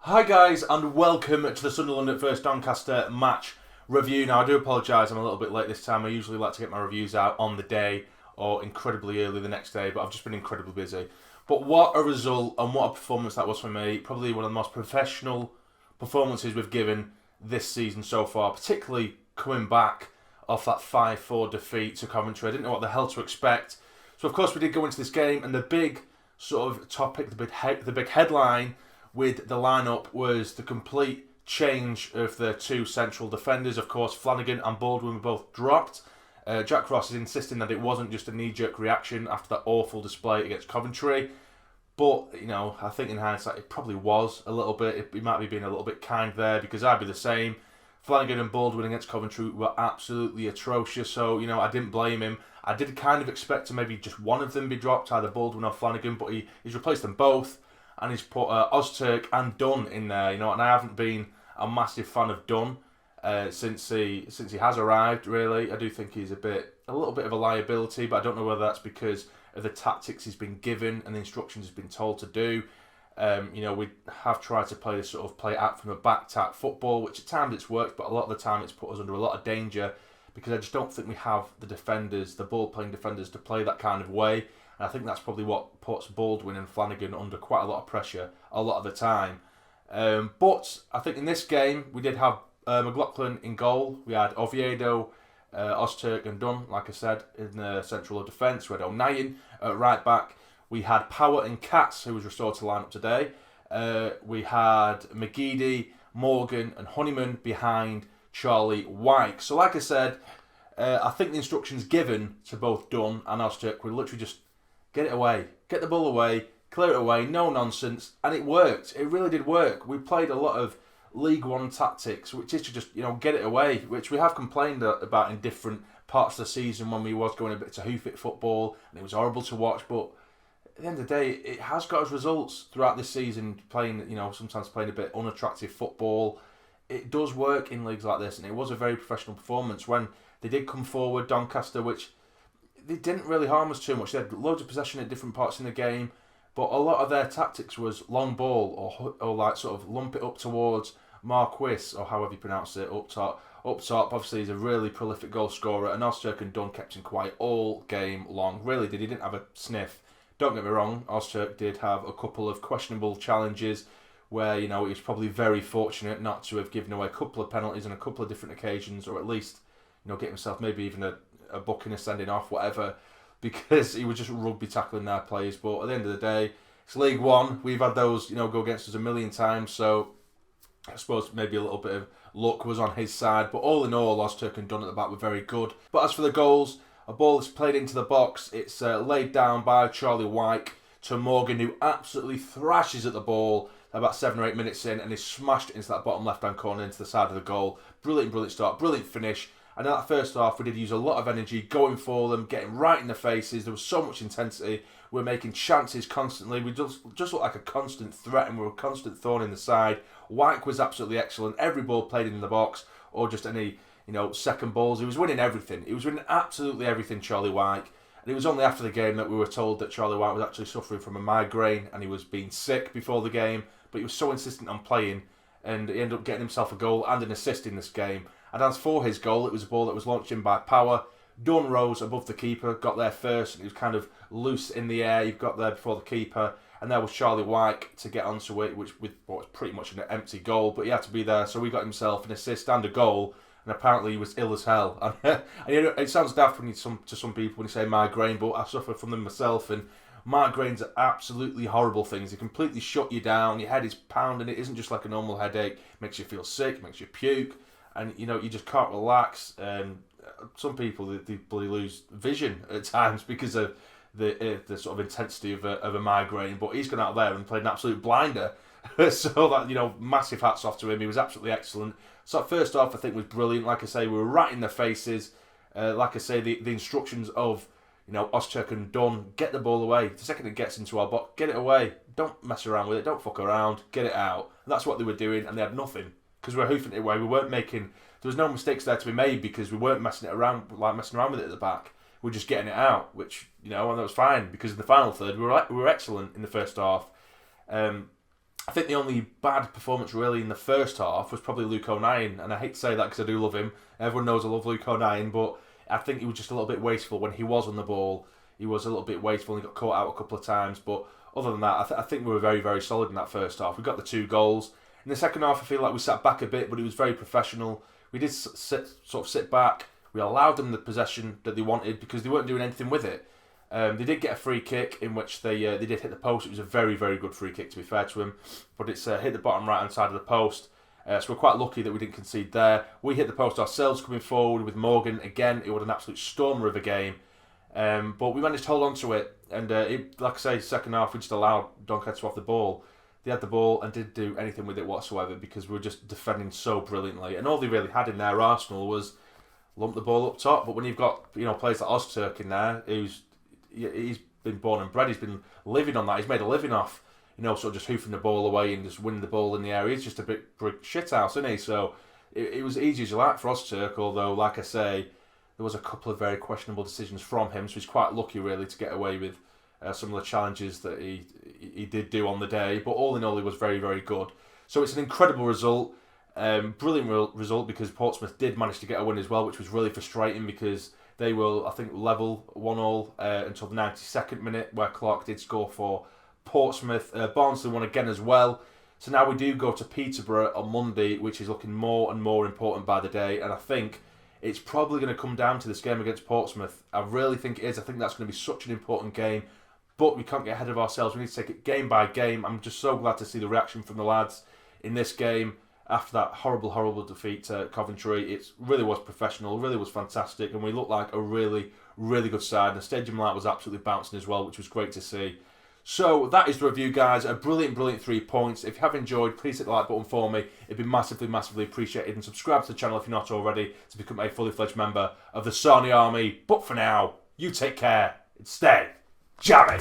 Hi guys, and welcome to the Sunderland at first Doncaster match review. Now I do apologise, I'm a little bit late this time. I usually like to get my reviews out on the day or incredibly early the next day, but I've just been incredibly busy. But what a result and what a performance that was for me. Probably one of the most professional performances we've given this season so far, particularly coming back off that 5-4 defeat to Coventry. I didn't know what the hell to expect. So of course we did go into this game, and the big sort of topic, the big headline with the lineup was the complete change of the two central defenders. Of course, Flanagan and Baldwin were both dropped. Jack Ross is insisting that it wasn't just a knee-jerk reaction after that awful display against Coventry. But, I think in hindsight it probably was a little bit. He might be being a little bit kind there, because I'd be the same. Flanagan and Baldwin against Coventry were absolutely atrocious, so, I didn't blame him. I did kind of expect to maybe just one of them be dropped, either Baldwin or Flanagan, but he's replaced them both. And he's put Ozturk and Dunn in there, and I haven't been a massive fan of Dunn since he has arrived. Really, I do think he's a little bit of a liability, but I don't know whether that's because of the tactics he's been given and the instructions he's been told to do. We have tried to play this sort of play out from the back tack football, which at times it's worked, but a lot of the time it's put us under a lot of danger because I just don't think we have the defenders, the ball playing defenders, to play that kind of way. And I think that's probably what puts Baldwin and Flanagan under quite a lot of pressure a lot of the time. But I think in this game, we did have McLaughlin in goal. We had Oviedo, Ozturk and Dunn, like I said, in the central of defence. We had O'Nien at right back. We had Power and Katz, who was restored to line up today. We had McGeady, Morgan and Honeyman behind Charlie Wyke. So like I said, I think the instructions given to both Dunn and Ozturk were literally just get it away. Get the ball away. Clear it away. No nonsense. And it worked. It really did work. We played a lot of League One tactics, which is to just, get it away, which we have complained about in different parts of the season when we was going a bit to hoof-it football, and it was horrible to watch. But at the end of the day, it has got us results throughout this season, playing, sometimes playing a bit unattractive football. It does work in leagues like this, and it was a very professional performance when they did come forward, Doncaster, which they didn't really harm us too much. They had loads of possession at different parts in the game, but a lot of their tactics was long ball or like sort of lump it up towards Marquis, or however you pronounce it, up top. Up top, obviously, he's a really prolific goal scorer, and Ozturk and Dunn kept him quiet all game long. Really did. He didn't have a sniff. Don't get me wrong, Ozturk did have a couple of questionable challenges where, he was probably very fortunate not to have given away a couple of penalties on a couple of different occasions, or at least, get himself maybe even a booking, a sending off, whatever, because he was just rugby tackling their players. But at the end of the day, it's League One. We've had those, go against us a million times, so I suppose maybe a little bit of luck was on his side. But all in all, Ozturk and Dunn at the back were very good. But as for the goals, a ball is played into the box. It's laid down by Charlie Wyke to Morgan, who absolutely thrashes at the ball about 7 or 8 minutes in, and is smashed into that bottom left-hand corner into the side of the goal. Brilliant start, brilliant finish. And in that first half, we did use a lot of energy going for them, getting right in the faces. There was so much intensity. We were making chances constantly. We just looked like a constant threat, and we were a constant thorn in the side. Wyke was absolutely excellent. Every ball played in the box, or just any, second balls. He was winning everything. He was winning absolutely everything, Charlie Wyke. And it was only after the game that we were told that Charlie Wyke was actually suffering from a migraine, and he was being sick before the game. But he was so insistent on playing, and he ended up getting himself a goal and an assist in this game. And as for his goal, it was a ball that was launched in by Power. Dunn rose above the keeper, got there first, and he was kind of loose in the air. He got there before the keeper, and there was Charlie Wyke to get onto it, which was pretty much an empty goal, but he had to be there, so he got himself an assist and a goal, and apparently he was ill as hell. And it sounds daft to some people when you say migraine, but I suffer from them myself, and migraines are absolutely horrible things. They completely shut you down, your head is pounding, it isn't just like a normal headache, it makes you feel sick, makes you puke, and you just can't relax. Some people they bloody lose vision at times because of the sort of intensity of a migraine. But he's gone out there and played an absolute blinder. So that massive hats off to him. He was absolutely excellent. So first off, I think was brilliant. Like I say, we were right in their faces. Like I say, the instructions of Ozturk and Dunn, get the ball away. The second it gets into our box, get it away. Don't mess around with it. Don't fuck around. Get it out. And that's what they were doing, and they had nothing. Because we were hoofing it away, we weren't making. There was no mistakes there to be made because we weren't messing around with it at the back. We were just getting it out, which and that was fine because in the final third we were excellent in the first half. I think the only bad performance really in the first half was probably Luke O'Nien, and I hate to say that because I do love him. Everyone knows I love Luke O'Nien, but I think he was just a little bit wasteful when he was on the ball. He was a little bit wasteful and he got caught out a couple of times, but other than that, I think we were very, very solid in that first half. We got the 2 goals. In the second half, I feel like we sat back a bit, but it was very professional. We did sit back. We allowed them the possession that they wanted because they weren't doing anything with it. They did get a free kick in which they did hit the post. It was a very, very good free kick, to be fair to him, but it's hit the bottom right-hand side of the post. So we're quite lucky that we didn't concede there. We hit the post ourselves coming forward with Morgan. Again, it was an absolute stormer of a game. But we managed to hold on to it. And like I say, second half, we just allowed Doncaster off the ball. They had the ball and didn't do anything with it whatsoever because we were just defending so brilliantly. And all they really had in their arsenal was lump the ball up top. But when you've got players like Ozturk in there, he's been born and bred, he's been living on that. He's made a living off, sort of just hoofing the ball away and just winning the ball in the air. He's just a big shithouse, isn't he? So it was easy as you like for Ozturk, although, like I say, there was a couple of very questionable decisions from him, so he's quite lucky, really, to get away with some of the challenges that he did do on the day. But all in all, he was very, very good. So it's an incredible result, brilliant result, because Portsmouth did manage to get a win as well, which was really frustrating because they will, I think, level 1-1 until the 92nd minute, where Clark did score for Portsmouth. Barnsley won again as well. So now we do go to Peterborough on Monday, which is looking more and more important by the day. And I think it's probably going to come down to this game against Portsmouth. I really think it is. I think that's going to be such an important game. But we can't get ahead of ourselves. We need to take it game by game. I'm just so glad to see the reaction from the lads in this game after that horrible, horrible defeat to Coventry. It really was professional, really was fantastic, and we looked like a really, really good side. And the stadium light was absolutely bouncing as well, which was great to see. So that is the review, guys. A brilliant, brilliant 3 points. If you have enjoyed, please hit the like button for me. It'd be massively, massively appreciated. And subscribe to the channel if you're not already to become a fully fledged member of the Sarny Army. But for now, you take care and stay jammy.